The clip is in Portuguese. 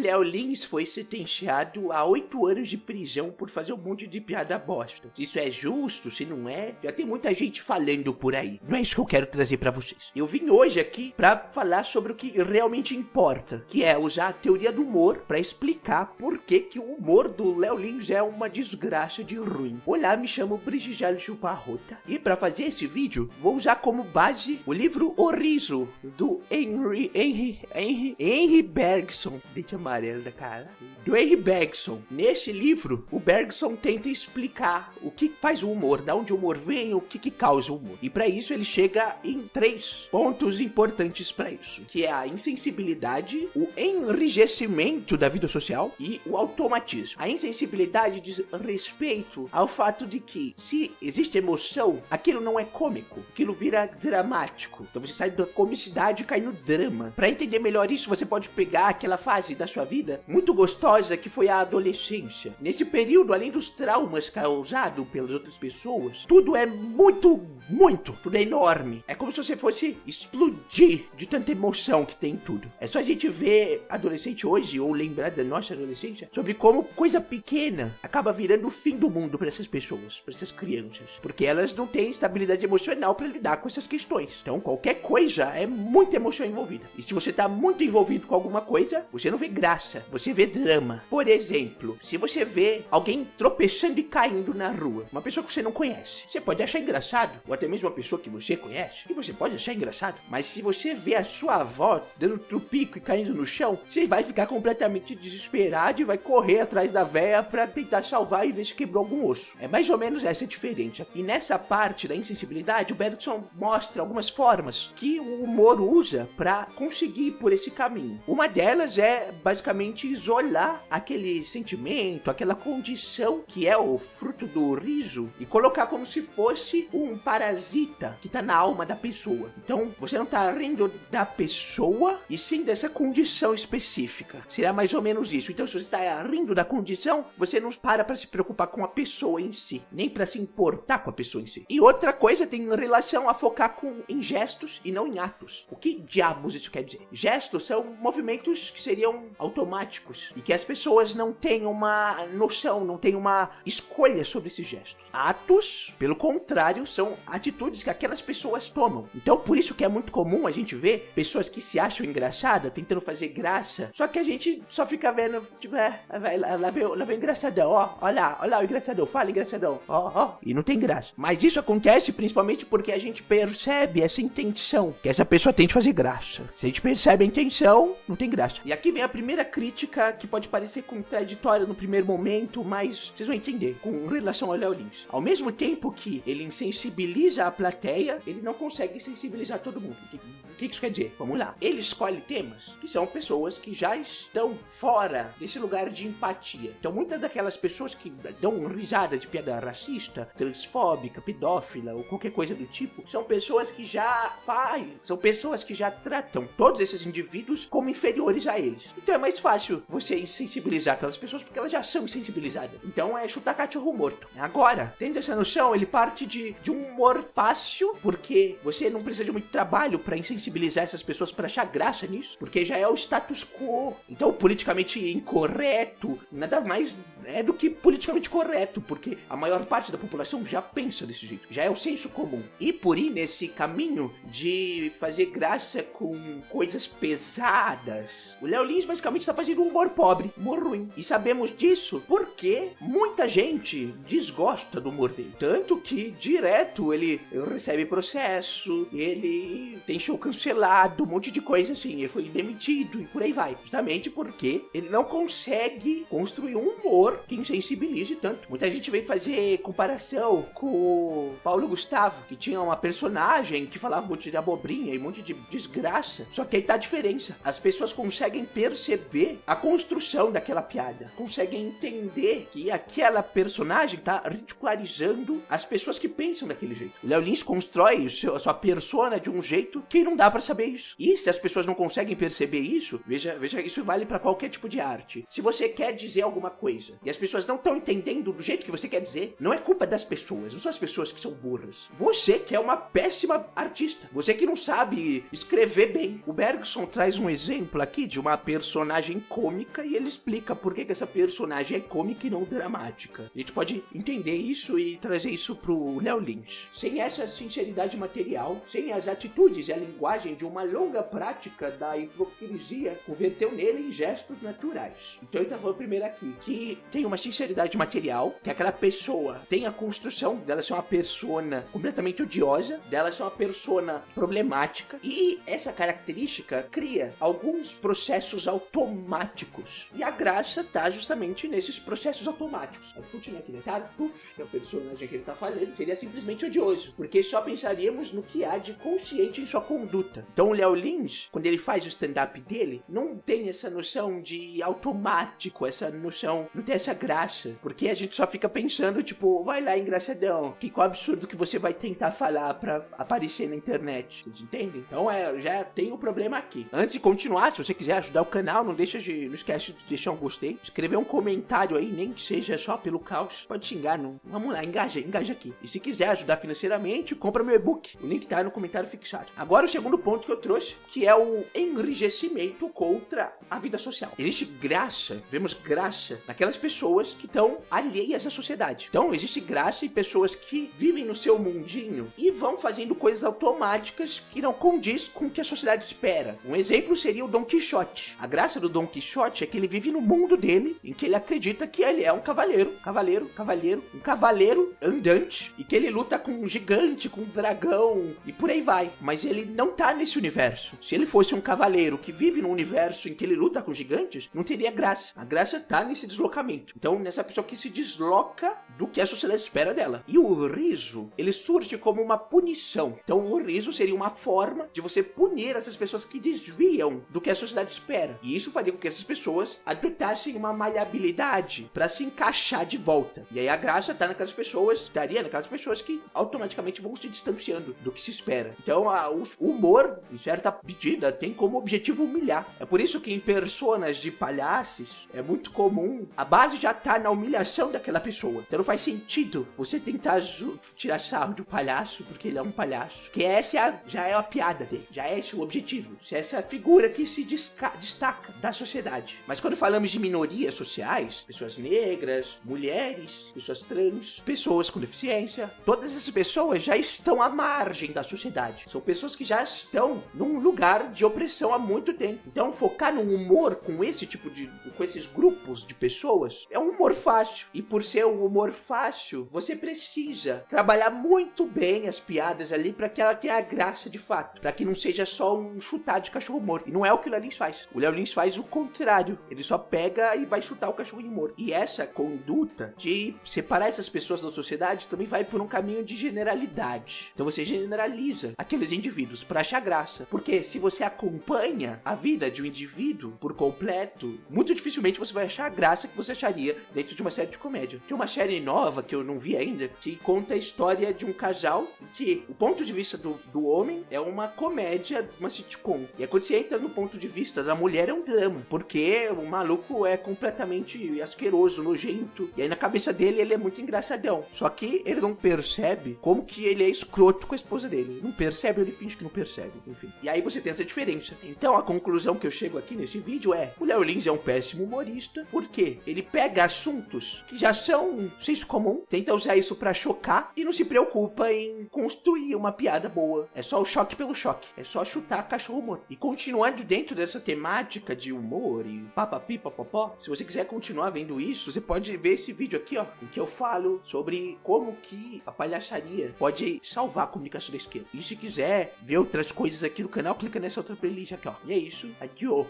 Léo Lins foi sentenciado a 8 anos de prisão por fazer um monte de piada bosta. Se isso é justo, se não é, já tem muita gente falando por aí. Não é isso que eu quero trazer pra vocês. Eu vim hoje aqui pra falar sobre o que realmente importa, que é usar a teoria do humor pra explicar por que o humor do Léo Lins é uma desgraça de ruim. Olá, me chamo Brigitte Chuparrota e pra fazer esse vídeo vou usar como base o livro O Riso do Henry Bergson. Deixa amarelo da cara. Do Henry Bergson. Nesse livro, o Bergson tenta explicar o que faz o humor, da onde o humor vem, o que causa o humor. E para isso ele chega em 3 pontos importantes para isso, que é a insensibilidade, o enrijecimento da vida social e o automatismo. A insensibilidade diz respeito ao fato de que se existe emoção, aquilo não é cômico, aquilo vira dramático. Então você sai da comicidade e cai no drama. Para entender melhor isso, você pode pegar aquela fase da sua vida muito gostosa que foi a adolescência. Nesse período, além dos traumas causados pelas outras pessoas, tudo é tudo é enorme. É como se você fosse explodir de tanta emoção que tem em tudo. É só a gente ver adolescente hoje, ou lembrar da nossa adolescência, sobre como coisa pequena acaba virando o fim do mundo para essas pessoas, para essas crianças. Porque elas não têm estabilidade emocional para lidar com essas questões. Então qualquer coisa é muita emoção envolvida. E se você tá muito envolvido com alguma coisa, você não vê graça, você vê drama. Por exemplo, se você vê alguém tropeçando e caindo na rua, uma pessoa que você não conhece, você pode achar engraçado, ou até mesmo uma pessoa que você conhece, e você pode achar engraçado. Mas se você vê a sua avó dando trupico e caindo no chão, você vai ficar completamente desesperado e vai correr atrás da véia pra tentar salvar e ver se quebrou algum osso. É mais ou menos essa a diferença. E nessa parte da insensibilidade, o Bergson mostra algumas formas que o humor usa pra conseguir ir por esse caminho. Uma delas é basicamente isolar aquele sentimento, aquela condição que é o fruto do riso e colocar como se fosse um parasita que tá na alma da pessoa. Então, você não tá rindo da pessoa e sim dessa condição específica. Será mais ou menos isso. Então, se você tá rindo da condição, você não para pra se preocupar com a pessoa em si, nem pra se importar com a pessoa em si. E outra coisa tem relação a focar em gestos e não em atos. O que diabos isso quer dizer? Gestos são movimentos que seriam automáticos e que as pessoas não têm uma noção, não têm uma escolha sobre esses gestos. Atos, pelo contrário, são atitudes que aquelas pessoas tomam. Então, por isso que é muito comum a gente ver pessoas que se acham engraçadas, tentando fazer graça, só que a gente só fica vendo, tipo, lá vem o engraçadão, olha lá o engraçadão, fala engraçadão, e não tem graça. Mas isso acontece principalmente porque a gente percebe essa intenção, que essa pessoa tem de fazer graça. Se a gente percebe a intenção, não tem graça. E aqui vem a primeira crítica, que pode parecer contraditória no primeiro momento, mas vocês vão entender, com relação ao Léo Lins. Ao mesmo tempo que ele insensibiliza a plateia, ele não consegue sensibilizar todo mundo. O que isso quer dizer? Vamos lá. Ele escolhe temas que são pessoas que já estão fora desse lugar de empatia. Então, muitas daquelas pessoas que dão risada de piada racista, transfóbica, pedófila ou qualquer coisa do tipo, são pessoas que são pessoas que já tratam todos esses indivíduos como inferiores a eles. Então, é mais fácil você insensibilizar aquelas pessoas porque elas já são insensibilizadas. Então, é chutar cachorro morto. Agora, tendo essa noção, ele parte de um humor fácil, porque você não precisa de muito trabalho para insensibilizar essas pessoas para achar graça nisso, porque já é o status quo. Então, o politicamente incorreto nada mais é do que politicamente correto, porque a maior parte da população já pensa desse jeito, já é o senso comum. E por ir nesse caminho de fazer graça com coisas pesadas, o Léo Lins basicamente está fazendo um humor pobre, humor ruim. E sabemos disso porque muita gente desgosta do humor dele. Tanto que direto ele recebe processo, ele tem show cancelado, um monte de coisa assim, ele foi demitido e por aí vai. Justamente porque ele não consegue construir um humor que insensibilize tanto. Muita gente vem fazer comparação com o Paulo Gustavo, que tinha uma personagem que falava um monte de abobrinha e um monte de desgraça. Só que aí tá a diferença. As pessoas conseguem perceber a construção daquela piada, conseguem entender que aquela personagem tá ridicularizando as pessoas que pensam daquele jeito. O Léo Lins constrói a sua persona de um jeito que não dá pra saber isso. E se as pessoas não conseguem perceber isso, veja, isso vale pra qualquer tipo de arte. Se você quer dizer alguma coisa e as pessoas não estão entendendo do jeito que você quer dizer, não é culpa das pessoas, não são as pessoas que são burras. Você que é uma péssima artista, você que não sabe escrever bem. O Bergson traz um exemplo aqui de uma personagem cômica e ele explica por que essa personagem é cômica e não dramática. A gente pode entender isso e trazer isso pro Léo Lins. Sem essa sinceridade material, sem as atitudes e a linguagem de uma longa prática da hipocrisia, converteu nele em gestos naturais. Então ele tá falando primeiro aqui que tem uma sinceridade material, que aquela pessoa tem a construção dela ser uma persona completamente odiosa, dela ser uma persona problemática, e essa característica cria alguns processos automáticos. E a graça tá justamente nesses processos automáticos. Aí continua aqui, né? Tartuffe, que é o personagem que ele tá falando, seria simplesmente odioso, porque só pensaríamos no que há de consciente em sua conduta. Então o Léo Lins, quando ele faz o stand-up dele, não tem essa noção de automático, essa noção, não tem essa graça, porque a gente só fica pensando, tipo, vai lá, engraçadão, que qual absurdo que você vai tentar falar pra aparecer na internet, vocês entendem? Então já tem um problema aqui. Antes de continuar, se você quiser ajudar o canal, não esquece de deixar um gostei, escrever um comentário aí, nem que seja só pelo caos, pode xingar, não. Vamos lá, engaja aqui. E se quiser ajudar financeiramente, compra meu e-book, o link tá aí no comentário fixado. Agora o segundo ponto que eu trouxe, que é o enrijecimento contra a vida social. Existe graça, vemos graça naquelas pessoas que estão alheias à sociedade. Então existe graça em pessoas que vivem no seu mundinho e vão fazendo coisas automáticas que não condiz com o que a sociedade espera. Um exemplo seria o Dom Quixote. A graça do Dom Quixote é que ele vive no mundo dele, em que ele acredita que ele é um cavaleiro andante, e que ele luta com um gigante, com um dragão, e por aí vai. Mas ele não tá nesse universo. Se ele fosse um cavaleiro que vive num universo em que ele luta com gigantes, não teria graça. A graça tá nesse deslocamento. Então, nessa pessoa que se desloca do que a sociedade espera dela. E o riso, ele surge como uma punição. Então, o riso seria uma forma de você punir essas pessoas que desviam do que a sociedade espera. E isso faria com que essas pessoas adotassem uma maleabilidade para se encaixar de volta. E aí a graça tá naquelas pessoas, estaria naquelas pessoas que automaticamente vão se distanciando do que se espera. Então, o humor, em certa medida, tem como objetivo humilhar. É por isso que em personas de palhaços é muito comum, a base já tá na humilhação daquela pessoa. Então não faz sentido você tentar tirar sarro de um palhaço porque ele é um palhaço. Porque essa já é a piada dele, já é esse o objetivo. Essa é a figura que se destaca da sociedade. Mas quando falamos de minorias sociais, pessoas negras, mulheres, pessoas trans, pessoas com deficiência, todas essas pessoas já estão à margem da sociedade. São pessoas que já estão num lugar de opressão há muito tempo. Então focar num humor com esses grupos de pessoas é um humor fácil. E por ser um humor fácil, você precisa trabalhar muito bem as piadas ali para que ela tenha a graça de fato, para que não seja só um chutar de cachorro morto. E não é o que o Léo Lins faz. O Léo Lins faz o contrário. Ele só pega e vai chutar o cachorrinho morto. E essa conduta de separar essas pessoas da sociedade também vai por um caminho de generalidade. Então você generaliza aqueles indivíduos para achar graça. Porque se você acompanha a vida de um indivíduo por completo, muito dificilmente você vai achar a graça que você acharia dentro de uma série de comédia. Tem uma série nova que eu não vi ainda, que conta a história de um casal que o ponto de vista do homem é uma comédia, uma sitcom. E aí quando você entra no ponto de vista da mulher é um drama, porque o maluco é completamente asqueroso, nojento, e aí na cabeça dele ele é muito engraçadão. Só que ele não percebe como que ele é escroto com a esposa dele. Não percebe, ele finge que não percebe, enfim. E aí você tem essa diferença. Então a conclusão que eu chego aqui nesse vídeo é: o Léo Lins é um péssimo humorista, porque ele pega assuntos que já são senso comum, tenta usar isso pra chocar e não se preocupa em construir uma piada boa. É só o choque pelo choque. É só chutar cachorro morto. E continuando dentro dessa temática de humor e papapi, papapó, se você quiser continuar vendo isso, você pode ver esse vídeo aqui, ó, em que eu falo sobre como que a palhaçaria pode salvar a comunicação da esquerda. E se quiser ver outras coisas aqui no canal, clica nessa outra playlist aqui, ó. E é isso. Adiós.